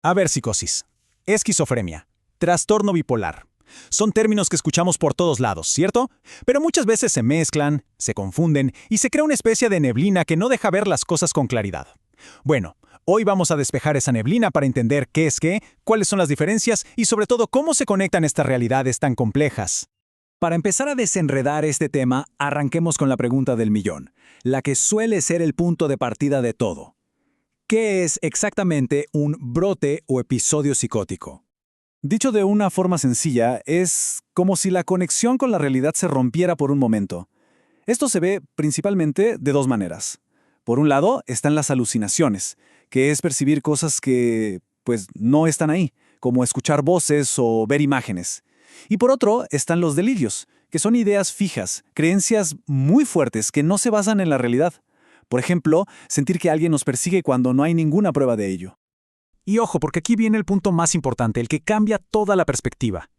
A ver, psicosis, esquizofrenia, trastorno bipolar. Son términos que escuchamos por todos lados, ¿cierto? Pero muchas veces se mezclan, se confunden y se crea una especie de neblina que no deja ver las cosas con claridad. Bueno, hoy vamos a despejar esa neblina para entender qué es qué, cuáles son las diferencias y sobre todo cómo se conectan estas realidades tan complejas. Para empezar a desenredar este tema, arranquemos con la pregunta del millón, la que suele ser el punto de partida de todo. ¿Qué es exactamente un brote o episodio psicótico? Dicho de una forma sencilla, es como si la conexión con la realidad se rompiera por un momento. Esto se ve principalmente de dos maneras. Por un lado, están las alucinaciones, que es percibir cosas que, no están ahí, como escuchar voces o ver imágenes. Y por otro, están los delirios, que son ideas fijas, creencias muy fuertes que no se basan en la realidad. Por ejemplo, sentir que alguien nos persigue cuando no hay ninguna prueba de ello. Y ojo, porque aquí viene el punto más importante, el que cambia toda la perspectiva.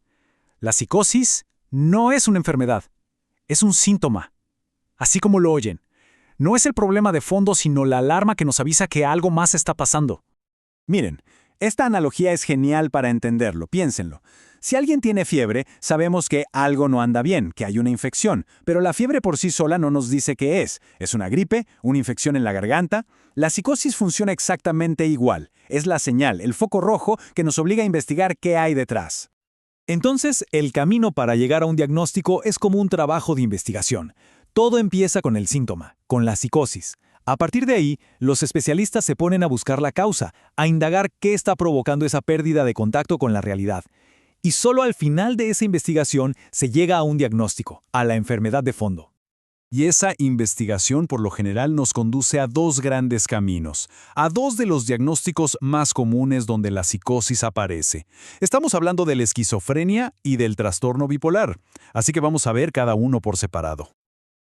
La psicosis no es una enfermedad, es un síntoma. Así como lo oyen. No es el problema de fondo, sino la alarma que nos avisa que algo más está pasando. Miren, esta analogía es genial para entenderlo, piénsenlo. Si alguien tiene fiebre, sabemos que algo no anda bien, que hay una infección, pero la fiebre por sí sola no nos dice qué es. ¿Es una gripe? ¿Una infección en la garganta? La psicosis funciona exactamente igual. Es la señal, el foco rojo que nos obliga a investigar qué hay detrás. Entonces, el camino para llegar a un diagnóstico es como un trabajo de investigación. Todo empieza con el síntoma, con la psicosis. A partir de ahí, los especialistas se ponen a buscar la causa, a indagar qué está provocando esa pérdida de contacto con la realidad. Y solo al final de esa investigación se llega a un diagnóstico, a la enfermedad de fondo. Y esa investigación por lo general nos conduce a dos grandes caminos, a dos de los diagnósticos más comunes donde la psicosis aparece. Estamos hablando de la esquizofrenia y del trastorno bipolar, así que vamos a ver cada uno por separado.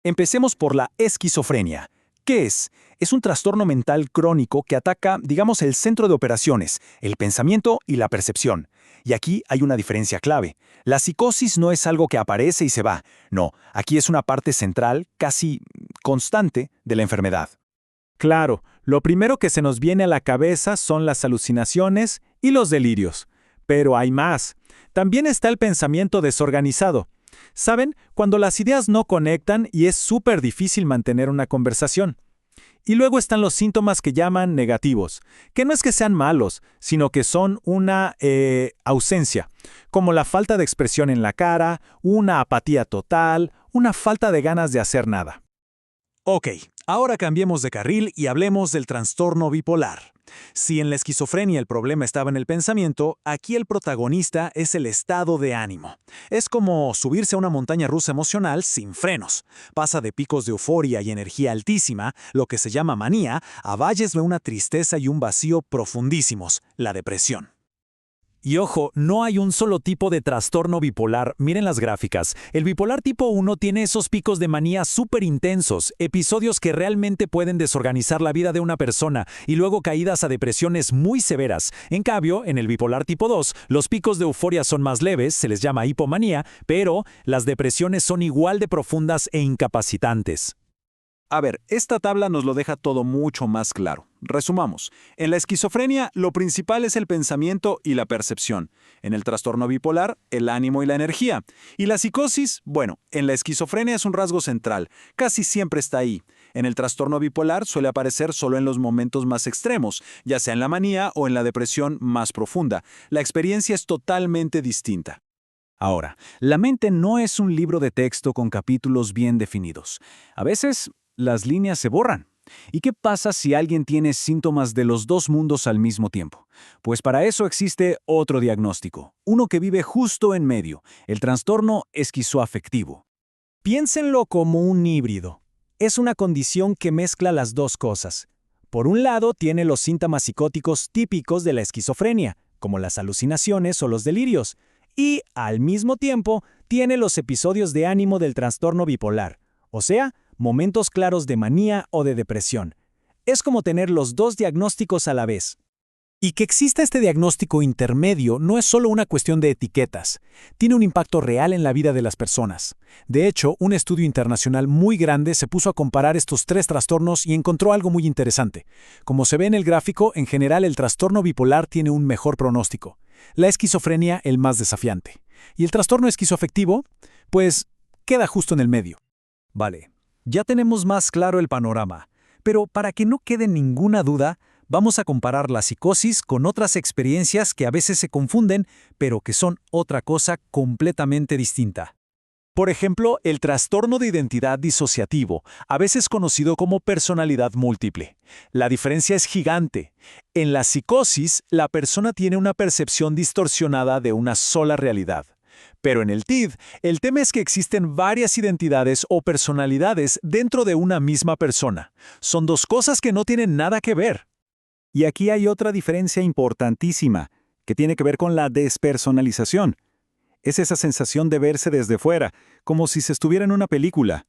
Empecemos por la esquizofrenia. ¿Qué es? Es un trastorno mental crónico que ataca, digamos, el centro de operaciones, el pensamiento y la percepción. Y aquí hay una diferencia clave. La psicosis no es algo que aparece y se va. No, aquí es una parte central, casi constante, de la enfermedad. Claro, lo primero que se nos viene a la cabeza son las alucinaciones y los delirios. Pero hay más. También está el pensamiento desorganizado. ¿Saben? Cuando las ideas no conectan y es súper difícil mantener una conversación. Y luego están los síntomas que llaman negativos, que no es que sean malos, sino que son una ausencia, como la falta de expresión en la cara, una apatía total, una falta de ganas de hacer nada. Ok, ahora cambiemos de carril y hablemos del trastorno bipolar. Si en la esquizofrenia el problema estaba en el pensamiento, aquí el protagonista es el estado de ánimo. Es como subirse a una montaña rusa emocional sin frenos. Pasa de picos de euforia y energía altísima, lo que se llama manía, a valles de una tristeza y un vacío profundísimos, la depresión. Y ojo, no hay un solo tipo de trastorno bipolar. Miren las gráficas. El bipolar tipo 1 tiene esos picos de manía súper intensos, episodios que realmente pueden desorganizar la vida de una persona y luego caídas a depresiones muy severas. En cambio, en el bipolar tipo 2, los picos de euforia son más leves, se les llama hipomanía, pero las depresiones son igual de profundas e incapacitantes. A ver, esta tabla nos lo deja todo mucho más claro. Resumamos. En la esquizofrenia, lo principal es el pensamiento y la percepción. En el trastorno bipolar, el ánimo y la energía. Y la psicosis, bueno, en la esquizofrenia es un rasgo central. Casi siempre está ahí. En el trastorno bipolar suele aparecer solo en los momentos más extremos, ya sea en la manía o en la depresión más profunda. La experiencia es totalmente distinta. Ahora, la mente no es un libro de texto con capítulos bien definidos. A veces, las líneas se borran. ¿Y qué pasa si alguien tiene síntomas de los dos mundos al mismo tiempo? Pues para eso existe otro diagnóstico, uno que vive justo en medio, el trastorno esquizoafectivo. Piénsenlo como un híbrido. Es una condición que mezcla las dos cosas. Por un lado, tiene los síntomas psicóticos típicos de la esquizofrenia, como las alucinaciones o los delirios, y, al mismo tiempo, tiene los episodios de ánimo del trastorno bipolar, o sea, momentos claros de manía o de depresión. Es como tener los dos diagnósticos a la vez. Y que exista este diagnóstico intermedio no es solo una cuestión de etiquetas, tiene un impacto real en la vida de las personas. De hecho, un estudio internacional muy grande se puso a comparar estos tres trastornos y encontró algo muy interesante. Como se ve en el gráfico, en general el trastorno bipolar tiene un mejor pronóstico, la esquizofrenia el más desafiante. Y el trastorno esquizoafectivo, pues, queda justo en el medio. Vale, ya tenemos más claro el panorama, pero para que no quede ninguna duda, vamos a comparar la psicosis con otras experiencias que a veces se confunden, pero que son otra cosa completamente distinta. Por ejemplo, el trastorno de identidad disociativo, a veces conocido como personalidad múltiple. La diferencia es gigante. En la psicosis, la persona tiene una percepción distorsionada de una sola realidad. Pero en el TID, el tema es que existen varias identidades o personalidades dentro de una misma persona. Son dos cosas que no tienen nada que ver. Y aquí hay otra diferencia importantísima, que tiene que ver con la despersonalización. Es esa sensación de verse desde fuera, como si se estuviera en una película.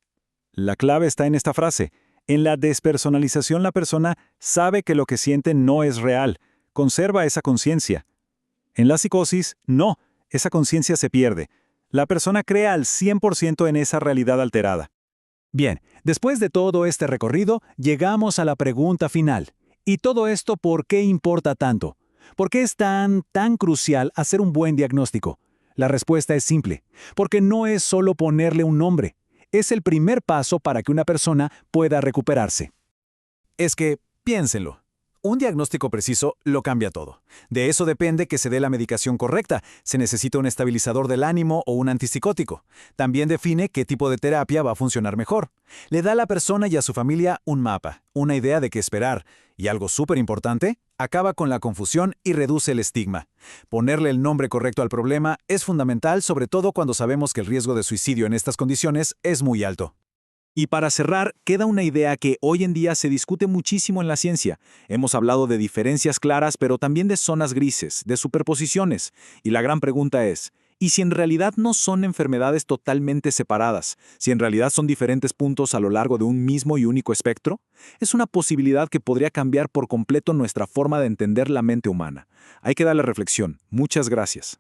La clave está en esta frase. En la despersonalización la persona sabe que lo que siente no es real, conserva esa conciencia. En la psicosis, no, esa conciencia se pierde. La persona cree al 100% en esa realidad alterada. Bien, después de todo este recorrido, llegamos a la pregunta final. ¿Y todo esto por qué importa tanto? ¿Por qué es tan crucial hacer un buen diagnóstico? La respuesta es simple, porque no es solo ponerle un nombre. Es el primer paso para que una persona pueda recuperarse. Es que, piénsenlo, un diagnóstico preciso lo cambia todo. De eso depende que se dé la medicación correcta. Se necesita un estabilizador del ánimo o un antipsicótico. También define qué tipo de terapia va a funcionar mejor. Le da a la persona y a su familia un mapa, una idea de qué esperar. Y algo súper importante, acaba con la confusión y reduce el estigma. Ponerle el nombre correcto al problema es fundamental, sobre todo cuando sabemos que el riesgo de suicidio en estas condiciones es muy alto. Y para cerrar, queda una idea que hoy en día se discute muchísimo en la ciencia. Hemos hablado de diferencias claras, pero también de zonas grises, de superposiciones. Y la gran pregunta es, ¿y si en realidad no son enfermedades totalmente separadas? ¿Si en realidad son diferentes puntos a lo largo de un mismo y único espectro? Es una posibilidad que podría cambiar por completo nuestra forma de entender la mente humana. Hay que darle reflexión. Muchas gracias.